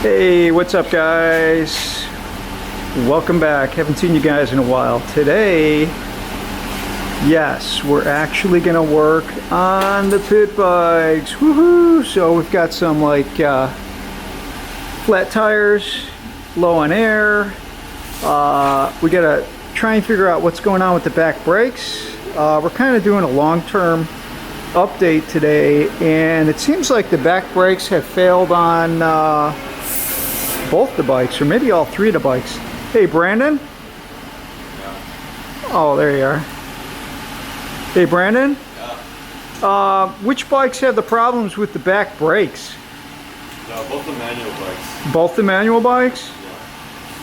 Hey, what's up guys? Welcome back. Haven't seen you guys in a while. Today, yes, we're actually gonna work on the pit bikes. Woohoo! So we've got some like flat tires, low on air. We gotta try and figure out what's going on with the back brakes. We're kind of doing a long-term update today, and it seems like the back brakes have failed on both the bikes, or maybe all three of the bikes. Hey, Brandon? Yeah. Oh, there you are. Hey, Brandon? Yeah. Which bikes have the problems with the back brakes? No, both the manual bikes. Both the manual bikes?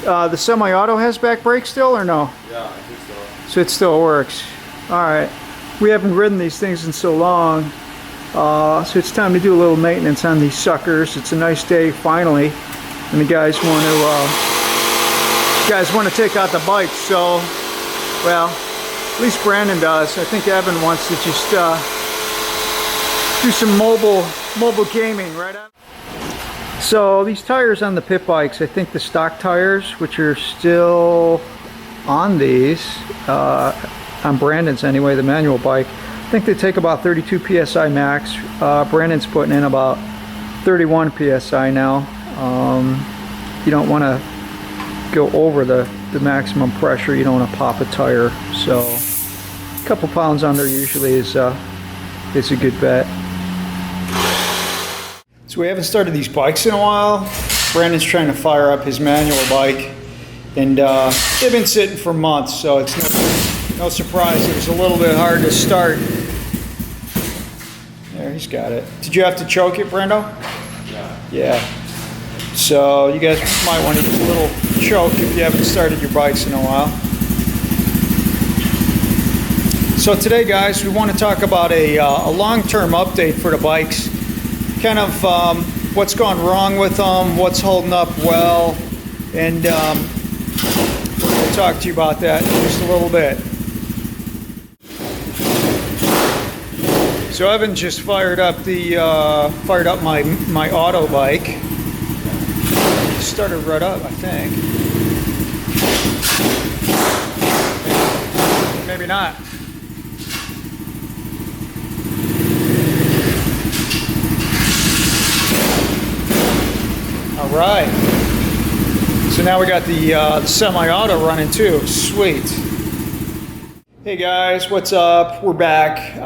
Yeah. The semi-auto has back brakes still, or no? Yeah, I think so. So it still works. All right. We haven't ridden these things in so long, so it's time to do a little maintenance on these suckers. It's a nice day, finally. And the guys want to take out the bikes, so, well, at least Brandon does. I think Evan wants to just do some mobile gaming, right? So these tires on the pit bikes, I think the stock tires, which are still on these, on Brandon's anyway, the manual bike, I think they take about 32 psi max. Brandon's putting in about 31 psi now. You don't want to go over the maximum pressure. You don't want to pop a tire. So a couple pounds under usually is a good bet. So we haven't started these bikes in a while. Brandon's trying to fire up his manual bike, and they've been sitting for months, so it's no surprise it was a little bit hard to start. There, he's got it. Did you have to choke it, Brando? Yeah. Yeah. So you guys might want to get a little choke if you haven't started your bikes in a while. So today, guys, we want to talk about a long-term update for the bikes. Kind of what's gone wrong with them, what's holding up well, and we're going to talk to you about that in just a little bit. So Evan just fired up my auto bike. Started right up, I think. Maybe not. All right. So now we got the semi-auto running too. Sweet. Hey guys, what's up? We're back.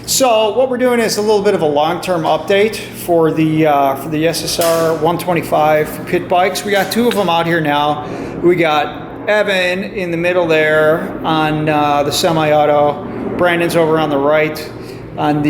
So what we're doing is a little bit of a long-term update for the SSR 125 pit bikes. We got two of them out here now. We got Evan in the middle there on the semi-auto. Brandon's over on the right on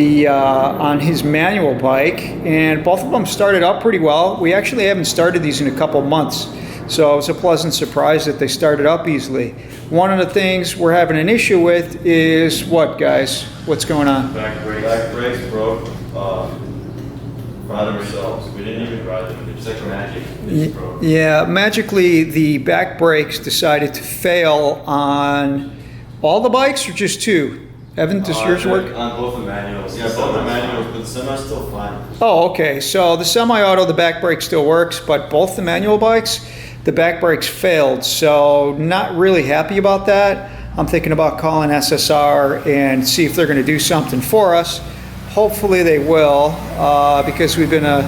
his manual bike, and both of them started up pretty well. We actually haven't started these in a couple months, so it was a pleasant surprise that they started up easily. One of the things we're having an issue with is what, guys? What's going on? Back brakes broke by themselves. We didn't even ride them. It's like magic. They just broke. Yeah, magically the back brakes decided to fail on all the bikes or just two? Evan, does yours work? On both the manuals. Yeah, both the manuals, but the semi's still fine. Oh, okay. So the semi-auto, the back brake still works, but both the manual bikes, the back brakes failed. So not really happy about that. I'm thinking about calling SSR and see if they're going to do something for us. Hopefully they will, because we've been a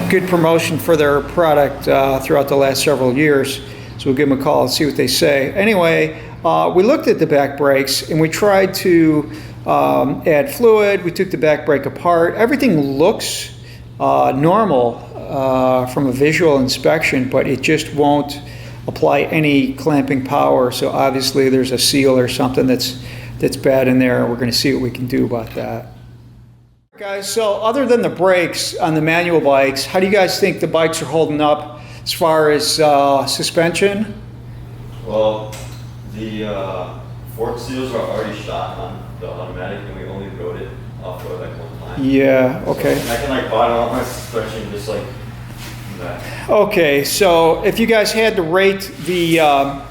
good promotion for their product throughout the last several years. So we'll give them a call and see what they say. Anyway, we looked at the back brakes and we tried to add fluid. We took the back brake apart. Everything looks normal from a visual inspection, but it just won't apply any clamping power. So obviously there's a seal or something that's bad in there. We're going to see what we can do about that. Guys, so other than the brakes on the manual bikes, how do you guys think the bikes are holding up as far as suspension? Well, the fork seals are already shot on the automatic, and we only rode it off-road like one time. Yeah, okay. So I can like bottom up my suspension just like that. Okay, so if you guys had to rate the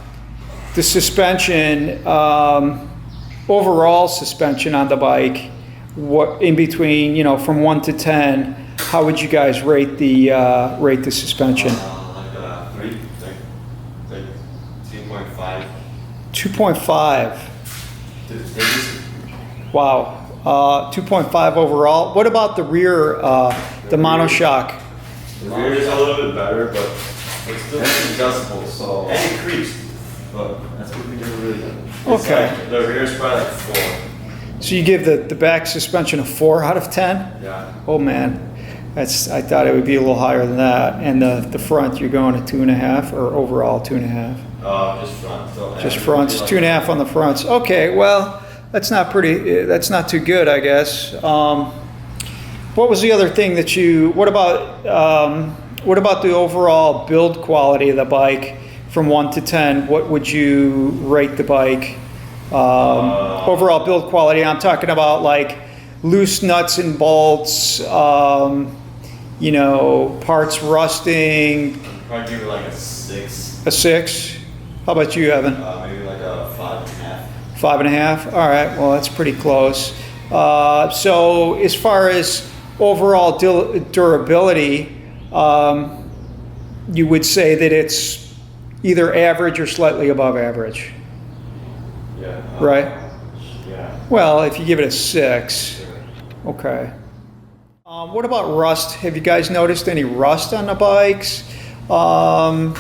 suspension, overall suspension on the bike, what in between, from 1 to 10, how would you guys rate the suspension? Like a 3, like 2.5. 2.5. Wow. 2.5 overall. What about the rear, the monoshock? The rear is a little bit better, but it's still adjustable, so. And it creeps, but that's what we do really good. Okay. Like, the rear is probably like 4. So you give the back suspension a 4 out of 10? Yeah. Oh man, I thought it would be a little higher than that. And the front, you're going at 2.5, or overall 2.5? Just front. So Just fronts, 2.5 on the fronts. Okay, well, that's not too good, I guess. What was the other thing that what about the overall build quality of the bike from 1 to 10? What would you rate the bike? Overall build quality, I'm talking about like loose nuts and bolts, parts rusting. Probably give it like a 6. A 6? How about you, Evan? Maybe like a 5.5. 5.5? All right, well, that's pretty close. So as far as overall durability, you would say that it's either average or slightly above average, Yeah. right? Yeah. Well, if you give it a 6, okay. What about rust? Have you guys noticed any rust on the bikes? Well,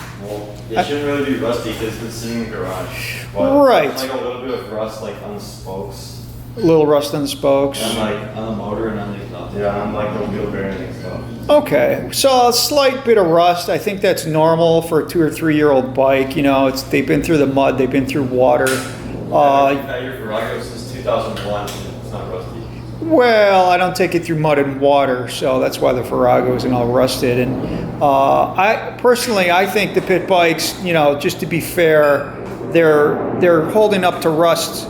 it shouldn't really be rusty because it's been sitting in the garage. But Right. Like a little bit of rust, like on the spokes, A little rust on the spokes. and like on the motor and on the on like the wheel bearing and stuff. Okay, so a slight bit of rust. I think that's normal for a 2 or 3 year old bike. They've been through the mud, they've been through water. At your Farrago since 2001, it's not rusty. Well, I don't take it through mud and water, so that's why the Farrago isn't all rusted. And I think the pit bikes, just to be fair, they're holding up to rust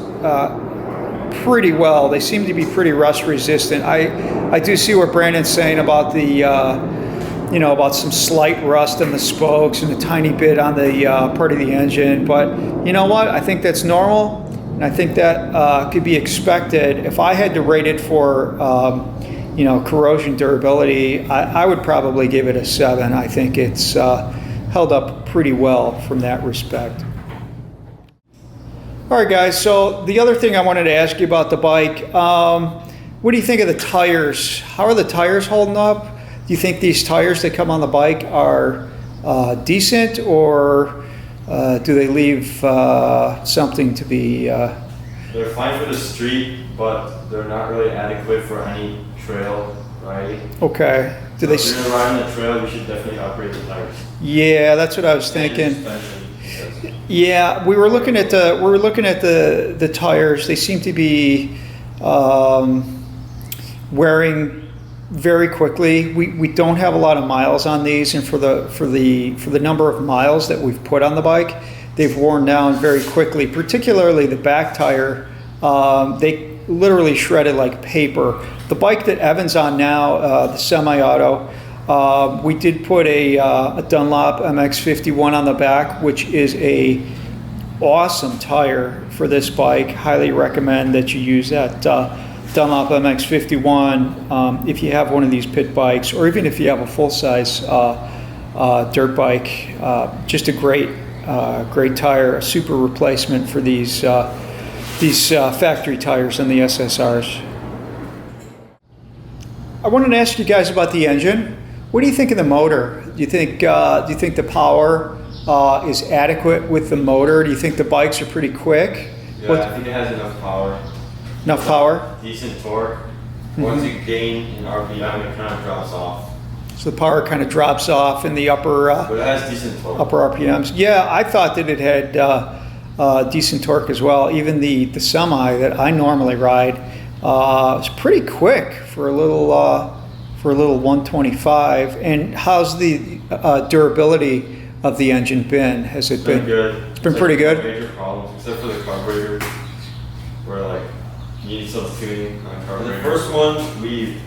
pretty well. They seem to be pretty rust resistant. I do see what Brandon's saying about about some slight rust on the spokes and a tiny bit on the part of the engine. But you know what? I think that's normal. And I think that could be expected. If I had to rate it for, corrosion durability, I would probably give it a 7. I think it's held up pretty well from that respect. All right, guys, so the other thing I wanted to ask you about the bike, what do you think of the tires? How are the tires holding up? Do you think these tires that come on the bike are decent, or do they leave something to be? They're fine for the street, but they're not really adequate for any trail riding. Okay. If you're gonna ride on the trail, you should definitely upgrade the tires. Yeah, that's what I was thinking. Yeah, we were looking at the tires. They seem to be wearing very quickly. We don't have a lot of miles on these, and for the number of miles that we've put on the bike, they've worn down very quickly. Particularly the back tire, they literally shredded like paper. The bike that Evan's on now, the semi-auto, we did put a Dunlop MX51 on the back, which is a awesome tire for this bike. Highly recommend that you use that Dunlop MX51 if you have one of these pit bikes, or even if you have a full-size dirt bike. Just a great tire, a super replacement for these factory tires on the SSRs. I wanted to ask you guys about the engine. What do you think of the motor? Do you think the power is adequate with the motor? Do you think the bikes are pretty quick? Yeah, I think it has enough power. Enough power? Decent torque. Once you gain in RPM, it kind of drops off. So the power kind of drops off in the upper But it has decent torque. upper RPMs. Yeah, I thought that it had decent torque as well. Even the semi that I normally ride is pretty quick for a little 125. And how's the durability of the engine been? Has it been good? It's been pretty good. Major problems, except for the carburetor, where like you need some tuning on the carburetor. The first one we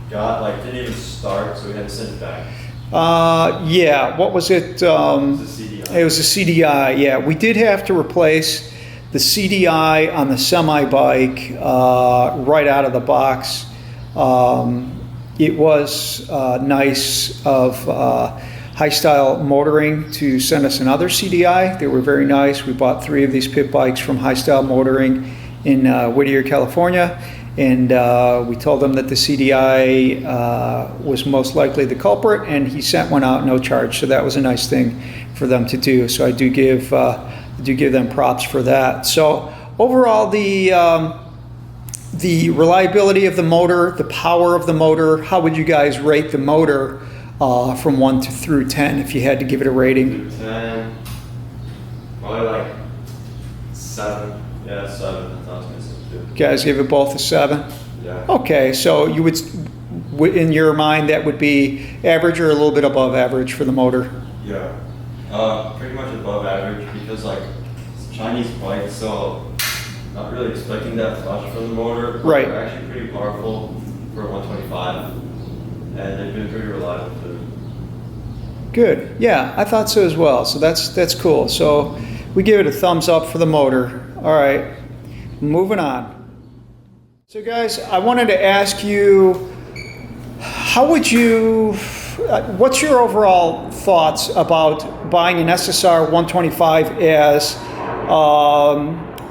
got didn't even start, so we had to send it back. Yeah, what was it? It was a CDI. It was a CDI, yeah. We did have to replace the CDI on the semi bike right out of the box. It was nice of High Style Motoring to send us another CDI. They were very nice. We bought 3 of these pit bikes from High Style Motoring in Whittier, California, and we told them that the CDI was most likely the culprit, and he sent one out no charge. So that was a nice thing for them to do. So I do give them props for that. So overall, the reliability of the motor, the power of the motor, how would you guys rate the motor from 1 through 10 if you had to give it a rating? 10, probably like 7. Yeah, 7. That's what I was gonna say too. You guys give it both a 7? Yeah. Okay, so you would, in your mind, that would be average or a little bit above average for the motor? Yeah. Pretty much above average because like it's a Chinese bike, so not really expecting that much from the motor. Right. They're actually pretty powerful for 125, and they've been pretty reliable too. Good. Yeah, I thought so as well. So that's cool. So we give it a thumbs up for the motor. All right, moving on. So guys, I wanted to ask you, what's your overall thoughts about buying an SSR 125 as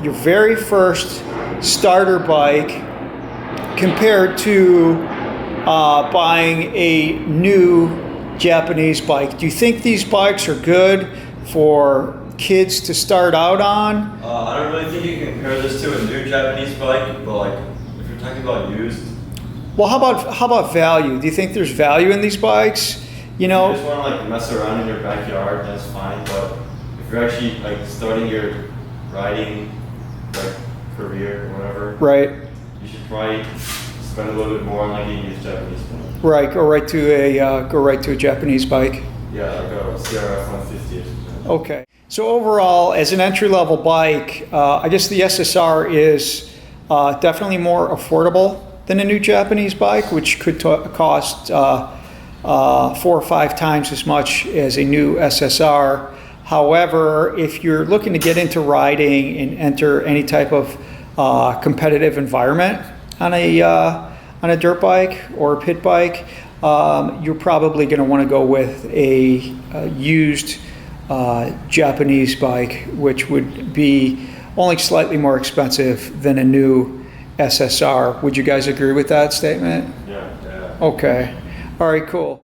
your very first starter bike compared to buying a new Japanese bike? Do you think these bikes are good for kids to start out on? I don't really think you can compare this to a new Japanese bike, but like if you're talking about used. Well, how about value? Do you think there's value in these bikes? You know, if you just want to like mess around in your backyard, that's fine. But if you're actually like starting your riding like career or whatever, right? You should probably spend a little bit more on like a used Japanese bike. Right, go right to a Japanese bike. Yeah, like a CRF 150 or something. Okay. So overall, as an entry-level bike, I guess the SSR is definitely more affordable than a new Japanese bike, which could cost 4 or 5 times as much as a new SSR. However, if you're looking to get into riding and enter any type of competitive environment on a dirt bike or a pit bike, you're probably going to want to go with a used Japanese bike, which would be only slightly more expensive than a new SSR. Would you guys agree with that statement? Yeah. Okay. All right, cool.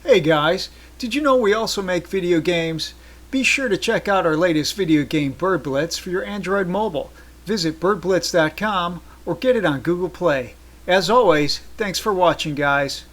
Hey guys, did you know we also make video games? Be sure to check out our latest video game, Bird Blitz, for your Android mobile. Visit birdblitz.com or get it on Google Play. As always, thanks for watching, guys.